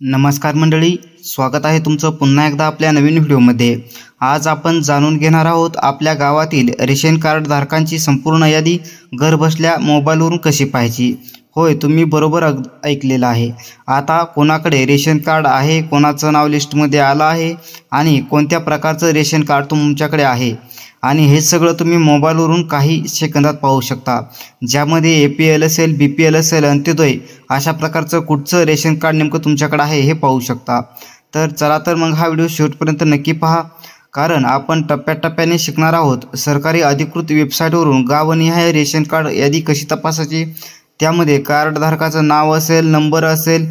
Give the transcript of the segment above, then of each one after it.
नमस्कार मंडळी, स्वागत आहे तुमचं पुन्हा एकदा आपल्या नवीन व्हिडिओमध्ये। आज आपण जाणून घेणार आहोत आपल्या गावातील रेशन कार्ड धारकांची संपूर्ण यादी घरबसल्या मोबाईलवरून कशी पाहायची। होय, तुम्ही बरोबर ऐकलेलं आहे। आता कोणाकडे रेशन कार्ड आहे, कोणाचं नाव लिस्टमध्ये आलं आहे आणि कोणत्या प्रकारचं रेशन कार्ड तुमच्याकडे आहे आणि हे सगळं तुम्ही मोबाईलवरून काही सेकंदात पाहू शकता। ज्यामध्ये APL असेल, BPL असेल, अंत्योदय अशा प्रकारचं कुठचं रेशन कार्ड नेमकं तुमच्याकडे आहे हे पाहू शकता। तर चला तर मग हा व्हिडिओ शेवटपर्यंत नक्की पहा, कारण आपण टप्प्याटप्प्याने शिकणार आहोत सरकारी अधिकृत वेबसाईटवरून गावनिहाय रेशन कार्ड यादी कशी तपासायची। त्यामध्ये कार्ड धारकाचं नाव असेल, नंबर असेल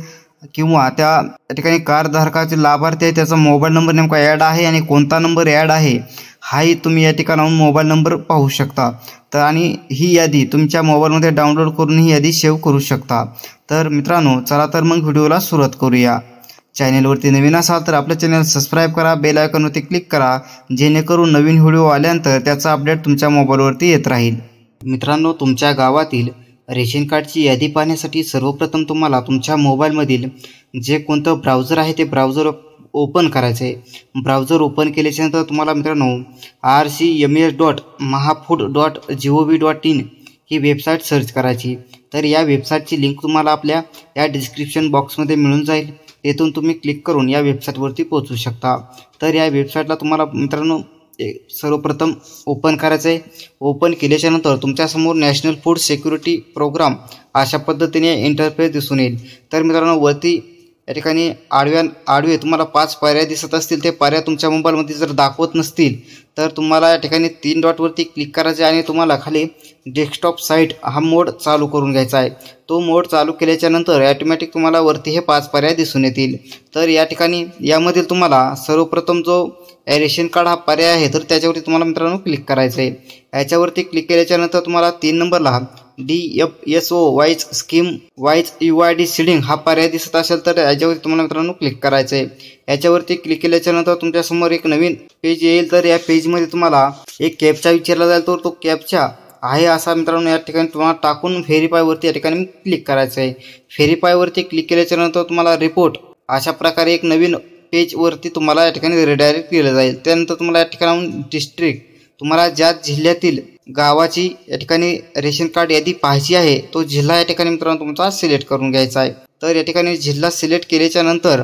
किंवा त्या ठिकाणी कार्ड धारकाचे लाभार्थी आहे त्याचा मोबाईल नंबर नेमका ॲड आहे आणि कोणता नंबर ॲड आहे हाही तुम्ही या ठिकाणाहून मोबाईल नंबर पाहू शकता। तर आणि ही यादी तुमच्या मोबाईलमध्ये डाउनलोड करून ही यादी सेव्ह करू शकता। तर मित्रांनो, चला तर मग व्हिडिओला सुरुवात करूया। चॅनलवरती नवीन असाल तर आपल्या चॅनल सबस्क्राईब करा, बेल आयकॉनवरती क्लिक करा, जेणेकरून नवीन व्हिडिओ आल्यानंतर त्याचा अपडेट तुमच्या मोबाईलवरती येत राहील। मित्रांनो, तुमच्या गावातील रेशन कार्डची यादी पाहण्यासाठी सर्वप्रथम तुम्हाला तुमच्या मोबाईलमधील जे कोणतं ब्राउझर आहे ते ब्राउझर ओपन करायचं आहे। ब्राउझर ओपन केल्याच्यानंतर तुम्हाला मित्रांनो rcms.mahafood.gov.in ही वेबसाईट सर्च करायची। तर या वेबसाईटची लिंक तुम्हाला आपल्या या डिस्क्रिप्शन बॉक्समध्ये मिळून जाईल। तेथून तुम्ही क्लिक करून या वेबसाईटवरती पोहोचू शकता। तर या वेबसाईटला तुम्हाला मित्रांनो सर्वप्रथम ओपन करायचं आहे। ओपन केल्याच्यानंतर तुमच्यासमोर नॅशनल फूड सिक्युरिटी प्रोग्राम अशा पद्धतीने इंटरफेस दिसून येईल। तर मित्रांनो, वरती या ठिकाणी आडवे तुम्हाला 5 पर्याय दिसत असतील, ते पर्याय तुमच्या मोबाईलमध्ये जर दाखवत नसतील तर तुम्हाला या ठिकाणी 3 डॉटवरती क्लिक करायचे आणि तुम्हाला खाली डेस्कटॉप साईट हा मोड चालू करून घ्यायचा आहे। तो मोड चालू केल्याच्यानंतर ॲटोमॅटिक तुम्हाला वरती हे 5 पर्याय दिसून येतील। तर या ठिकाणी यामधील तुम्हाला सर्वप्रथम जो रेशन कार्ड हा पर्याय आहे तर त्याच्यावरती तुम्हाला मित्रांनो क्लिक करायचं आहे। याच्यावरती क्लिक केल्याच्यानंतर तुम्हाला 3 नंबरला DFSO wise scheme wise UID seeding हा पर्याय दिसत असेल तर याच्यावरती तुम्हाला मित्रांनो क्लिक करायचं आहे। याच्यावरती क्लिक केल्याच्यानंतर तुमच्यासमोर एक नवीन पेज येईल। तर या पेजमध्ये तुम्हाला एक कॅप्चा विचारला जाईल, तर तो कॅप्चा आहे असा मित्रांनो या ठिकाणी तुम्हाला टाकून व्हेरीफायवरती या ठिकाणी क्लिक करायचं आहे। व्हेरीफायवरती क्लिक केल्याच्यानंतर तुम्हाला रिपोर्ट अशा प्रकारे एक नवीन पेजवरती तुम्हाला या ठिकाणी रिडायरेक्ट केलं जाईल। त्यानंतर तुम्हाला या ठिकाणाहून डिस्ट्रिक्ट तुम्हाला ज्या जिल्ह्यातील गावाची या ठिकाणी रेशन कार्ड यादी पाहायची आहे तो जिल्हा या ठिकाणी मित्रांनो तुमचा सिलेक्ट करून घ्यायचा आहे। तर या ठिकाणी जिल्हा सिलेक्ट केल्याच्या नंतर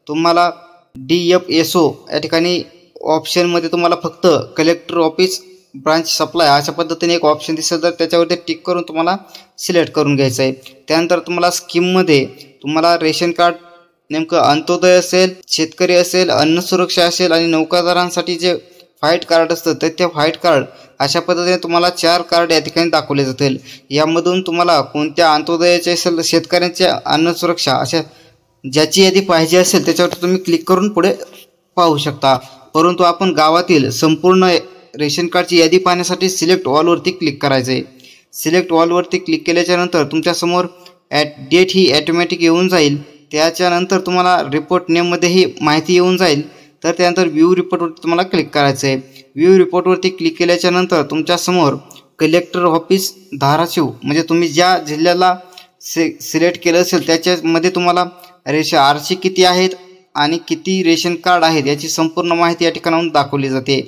तुम्हाला DFSO या ठिकाणी ऑप्शनमध्ये तुम्हाला फक्त कलेक्टर ऑफिस ब्रांच सप्लाय अशा पद्धतीने एक ऑप्शन दिसेल, तर त्याच्यावरती टिक करून तुम्हाला सिलेक्ट करून घ्यायचं आहे। त्यानंतर तुम्हाला स्कीममध्ये तुम्हाला रेशन कार्ड नेमकं अंत्योदय असेल, शेतकरी असेल, अन्न सुरक्षा असेल आणि नौकादारांसाठी जे व्हाईट कार्ड असतं तर ते व्हाईट कार्ड अशा पद्धतीने तुम्हाला 4 कार्ड या ठिकाणी दाखवले जातील। यामधून तुम्हाला कोणत्या अंत्योदयाचे असेल, शेतकऱ्यांच्या अन्न सुरक्षा अशा ज्याची यादी पाहिजे असेल त्याच्यावर तुम्ही क्लिक करून पुढे पाहू शकता। परंतु आपण गावातील संपूर्ण रेशन कार्डची यादी पाहण्यासाठी सिलेक्ट ऑलवरती क्लिक करायचं आहे। सिलेक्ट ऑलवरती क्लिक केल्याच्यानंतर तुमच्यासमोर डेट ही ॲटोमॅटिक येऊन जाईल। त्याच्यानंतर तुम्हाला रिपोर्ट नेममध्ये ही माहिती येऊन जाईल। तर त्यानंतर व्ह्यू रिपोर्टवरती तुम्हाला क्लिक करायचं आहे। व्ह्यू रिपोर्टवरती क्लिक केल्याच्यानंतर तुमच्यासमोर कलेक्टर ऑफिस धाराशिव म्हणजे तुम्ही ज्या जिल्ह्याला सिलेक्ट केलं असेल त्याच्यामध्ये तुम्हाला RC किती आहेत आणि किती रेशन कार्ड आहेत याची संपूर्ण माहिती या ठिकाणाहून दाखवली जाते।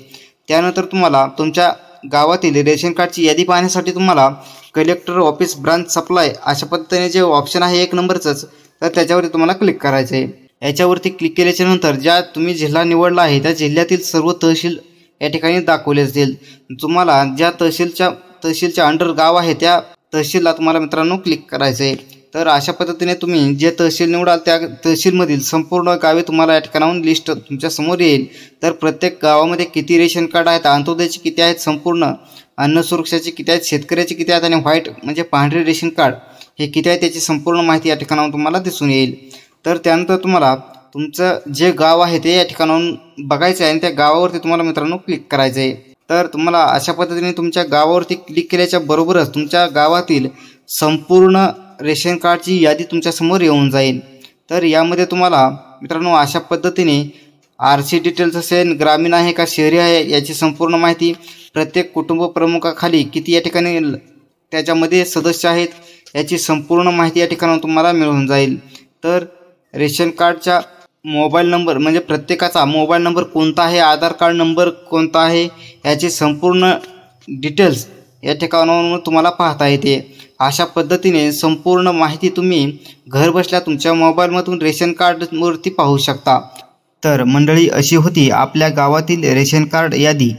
त्यानंतर तुम्हाला तुमच्या गावातील रेशन कार्डची यादी पाहण्यासाठी तुम्हाला कलेक्टर ऑफिस ब्रांच सप्लाय अशा पद्धतीने जे ऑप्शन आहे 1 नंबरचंच, तर त्याच्यावरती तुम्हाला क्लिक करायचं आहे। याच्यावरती क्लिक केल्याच्यानंतर ज्या तुम्ही जिल्हा निवडला आहे त्या जिल्ह्यातील सर्व तहसील या ठिकाणी दाखवले असतील। तुम्हाला ज्या तहसीलच्या अंडर गाव आहे त्या तहसीलला तुम्हाला मित्रांनो क्लिक करायचं आहे। तर अशा पद्धतीने तुम्ही जे तहसील निवडाल त्या तहसीलमधील संपूर्ण गावे तुम्हाला या ठिकाणाहून लिस्ट तुमच्या समोर येईल। तर प्रत्येक गावामध्ये किती रेशन कार्ड आहेत, अंत्योदयाचे किती आहेत, संपूर्ण अन्न सुरक्षाचे किती आहेत, शेतकऱ्याचे किती आहेत आणि व्हाईट म्हणजे पांढरे रेशन कार्ड हे किती आहे त्याची संपूर्ण माहिती या ठिकाणाहून तुम्हाला दिसून येईल। तर त्यानंतर तुम्हाला तुमचं जे गाव आहे ते या ठिकाणाहून बघायचं आहे आणि त्या गावावरती तुम्हाला मित्रांनो क्लिक करायचं आहे। तर तुम्हाला अशा पद्धतीने तुमच्या गावावरती क्लिक केल्याच्या बरोबरच तुमच्या गावातील संपूर्ण रेशन कार्डची यादी तुमच्यासमोर येऊन जाईल। तर यामध्ये तुम्हाला मित्रांनो अशा पद्धतीने RC डिटेल्स असेल, ग्रामीण आहे का शहरी आहे याची संपूर्ण माहिती, प्रत्येक कुटुंब प्रमुखाखाली किती या ठिकाणी त्याच्यामध्ये सदस्य आहेत याची संपूर्ण माहिती या ठिकाणी तुम्हाला मिळून जाईल। तर रेशन कार्डचा मोबाईल नंबर म्हणजे प्रत्येकाचा मोबाईल नंबर कोणता आहे, आधार कार्ड नंबर कोणता आहे याचे संपूर्ण डिटेल्स या ठिकाणावरून तुम्हाला पाहता येते। अशा पद्धतीने संपूर्ण माहिती तुम्ही घरबसल्या तुमच्या मोबाईलमधून रेशन कार्डवरती पाहू शकता। तर मंडळी, अशी होती आपल्या गावातील रेशन कार्ड यादी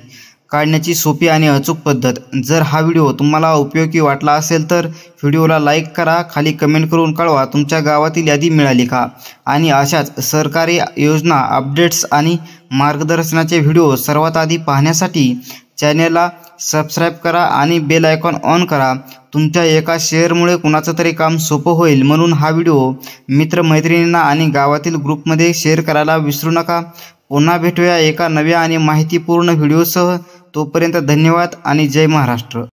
काढण्याची सोपी आणि अचूक पद्धत। जर हा व्हिडिओ तुम्हाला उपयोगी वाटला असेल तर व्हिडिओला लाईक करा, खाली कमेंट करून कळवा तुमच्या गावातील यादी मिळाली का। आणि अशाच सरकारी योजना, अपडेट्स आणि मार्गदर्शनाचे व्हिडिओ सर्वात आधी पाहण्यासाठी चॅनेलला सबस्क्राईब करा आणि बेल आयकॉन ऑन करा। तुमच्या एका शेअरमुळे कुणाचं तरी काम सोपं होईल, म्हणून हा व्हिडिओ मित्रमैत्रिणींना आणि गावातील ग्रुपमध्ये शेअर करायला विसरू नका। पुन्हा भेटूया एका नव्या आणि माहितीपूर्ण व्हिडिओसह। तोपर्यंत धन्यवाद आणि जय महाराष्ट्र।